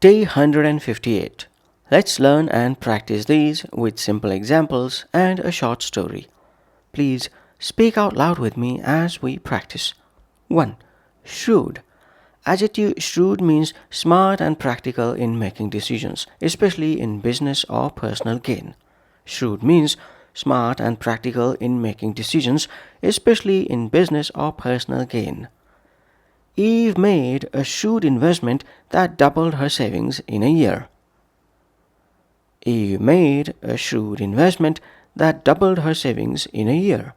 Day 158. Let's learn and practice these with simple examples and a short story. Please speak out loud with me as we practice. 1. Shrewd. Adjective shrewd means smart and practical in making decisions, especially in business or personal gain. Shrewd means smart and practical in making decisions, especially in business or personal gain. Eve made a shrewd investment that doubled her savings in a year. Eve made a shrewd investment that doubled her savings in a year.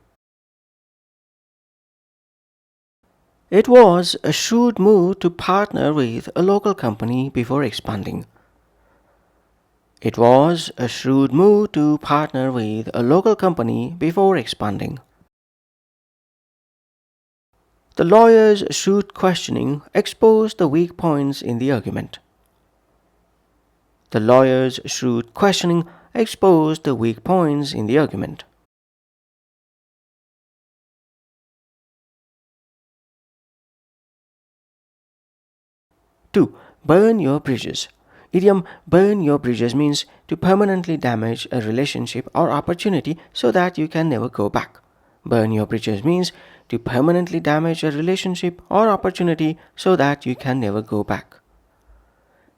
It was a shrewd move to partner with a local company before expanding. It was a shrewd move to partner with a local company before expanding. The lawyer's shrewd questioning exposed the weak points in the argument. The lawyer's shrewd questioning exposed the weak points in the argument. 2. Burn your bridges. Idiom burn your bridges means to permanently damage a relationship or opportunity so that you can never go back. Burn your bridges means to permanently damage a relationship or opportunity so that you can never go back.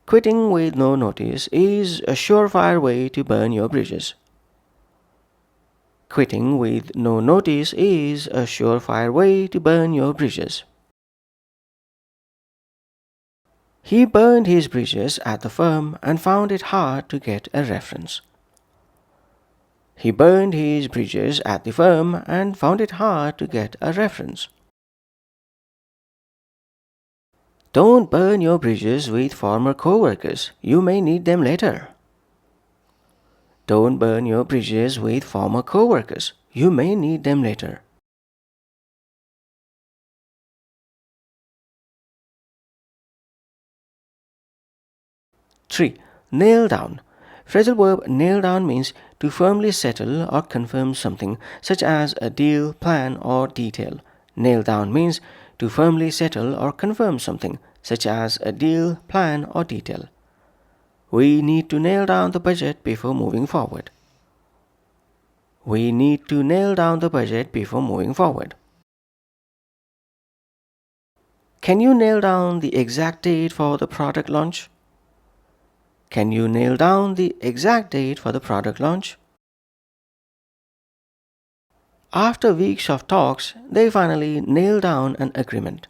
Quitting with no notice is a surefire way to burn your bridges. Quitting with no notice is a surefire way to burn your bridges. He burned his bridges at the firm and found it hard to get a reference. He burned his bridges at the firm and found it hard to get a reference. Don't burn your bridges with former co-workers. You may need them later. Don't burn your bridges with former co-workers. You may need them later. Three. Nail down. Phrasal verb nail down means to firmly settle or confirm something, such as a deal, plan, or detail. Nail down means to firmly settle or confirm something, such as a deal, plan, or detail. We need to nail down the budget before moving forward. We need to nail down the budget before moving forward. Can you nail down the exact date for the product launch? Can you nail down the exact date for the product launch? After weeks of talks, they finally nailed down an agreement.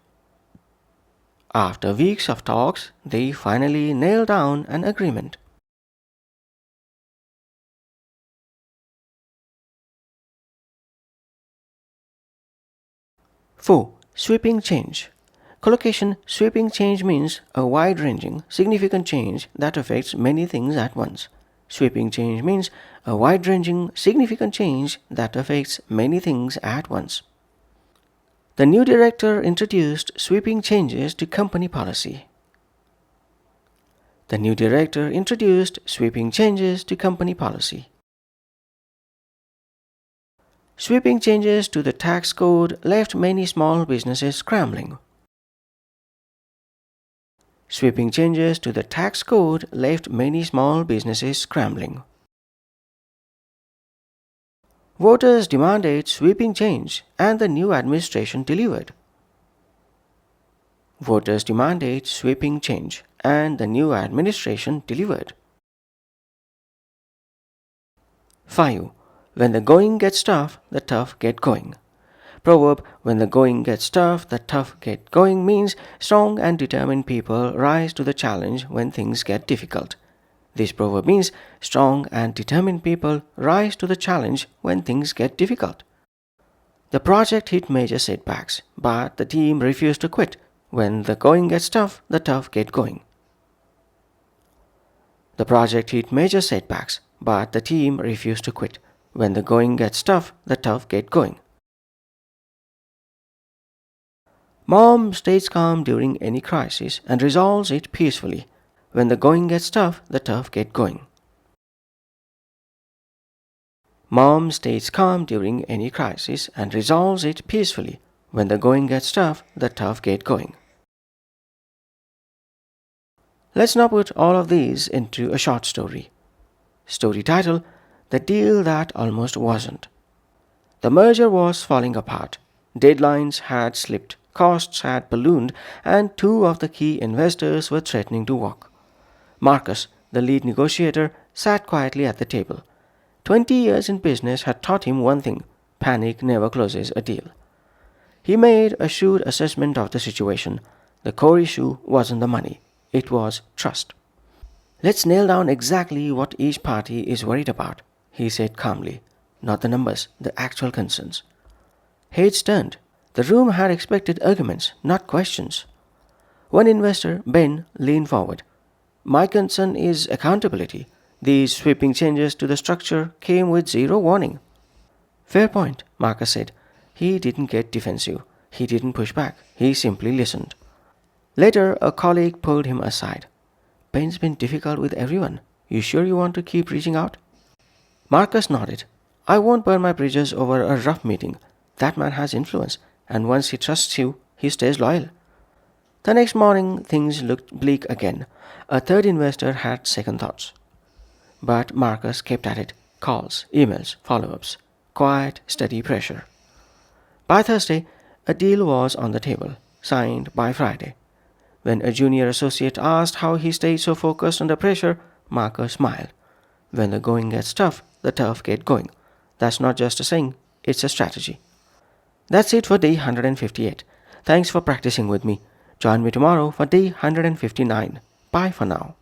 After weeks of talks, they finally nailed down an agreement. Four. Sweeping change. Collocation sweeping change means a wide-ranging, significant change that affects many things at once. Sweeping change means a wide-ranging, significant change that affects many things at once. The new director introduced sweeping changes to company policy. The new director introduced sweeping changes to company policy. Sweeping changes to the tax code left many small businesses scrambling. Sweeping changes to the tax code left many small businesses scrambling. Voters demanded sweeping change, and the new administration delivered. Voters demanded sweeping change, and the new administration delivered. 5. When the going gets tough, the tough get going. Proverb, when the going gets tough, the tough get going means strong and determined people rise to the challenge when things get difficult. This proverb means strong and determined people rise to the challenge when things get difficult. The project hit major setbacks, but the team refused to quit. When the going gets tough, the tough get going. The project hit major setbacks, but the team refused to quit. When the going gets tough, the tough get going. Mom stays calm during any crisis and resolves it peacefully. When the going gets tough, the tough get going. Mom stays calm during any crisis and resolves it peacefully. When the going gets tough, the tough get going. Let's now put all of these into a short story. Story title: The Deal That Almost Wasn't. The merger was falling apart. Deadlines had slipped, costs had ballooned, and two of the key investors were threatening to walk. Marcus, the lead negotiator, sat quietly at the table. 20 years in business had taught him one thing: panic never closes a deal. He made a shrewd assessment of the situation. The core issue wasn't the money, it was trust. Let's nail down exactly what each party is worried about, he said calmly. Not the numbers, the actual concerns. Heads turned. The room had expected arguments, not questions. One investor, Ben, leaned forward. My concern is accountability. These sweeping changes to the structure came with zero warning. Fair point, Marcus said. He didn't get defensive. He didn't push back. He simply listened. Later, a colleague pulled him aside. Ben's been difficult with everyone. You sure you want to keep reaching out? Marcus nodded. I won't burn my bridges over a rough meeting. That man has influence, and once he trusts you, he stays loyal. The next morning, things looked bleak again. A third investor had second thoughts. But Marcus kept at it. Calls, emails, follow-ups. Quiet, steady pressure. By Thursday, a deal was on the table, signed by Friday. When a junior associate asked how he stayed so focused under pressure, Marcus smiled. When the going gets tough, the tough get going. That's not just a saying, it's a strategy. That's it for day 158. Thanks for practicing with me. Join me tomorrow for day 159. Bye for now.